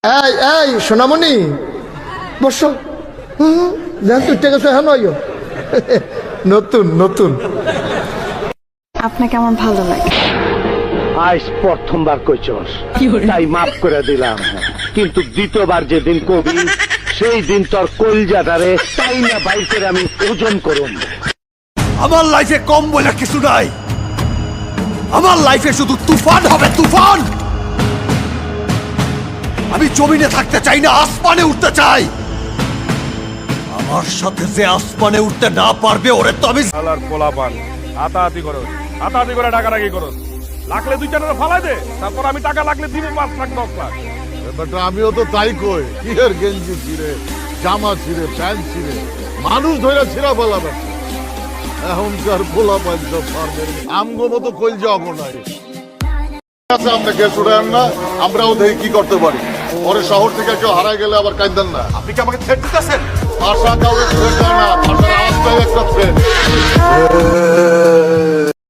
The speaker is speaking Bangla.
এই এই সোনামণি বসো। দেন তুই টেকে হ্যাঁ নয় নতুন নতুন। আপনাকে আমার ভালো লাগে। আজ প্রথমবার কইছস তাই মাফ করে দিলাম, কিন্তু দ্বিতীয়বার যেদিন কবি সেই দিন তোর কলজাটারে তাই না বাইর করে আমি ওজন করুম। আমার লাইফে কম বলে কিছু নাই, আমার লাইফে শুধু তুফান হবে, তুফান। আমি জমিনে থাকতে চাই না, আসমানে উঠতে চাই। আমার সাথে যে আসমানে উঠতে না পারবে ওরে তো আমি আলার পোলাপান হাতাহাতি করো, হাতাহাতি করে ডাকাডাকি করো, লাগলে 2-4 ফালাই দে, তারপর আমি টাকা লাগলে দিব 5 লাখ 10 লাখ। ব্যাপারটা আমিও তো তাই কই, কি এর গেঞ্জি ছিঁড়ে, জামা ছিঁড়ে, প্যান্ট ছিঁড়ে, মানুষ ধরে ছিঁড়া ফেলাবে। এখনকার পোলা পাঞ্চ ফার্মের আমগো মতো কইল যাবো না। আচ্ছা আপনি গ্যাস উড়ান না, আমরাও দেখি কি করতে পারি। পরে শহর থেকে কেউ হারায় গেলে আবার কাঁদেন না। আপনি কি আমাকে থ্রেট দিতেছেন? ভাষা কাউকে থ্রেট দেয় না, ভাষার আওয়াজটাই একটা থ্রেট।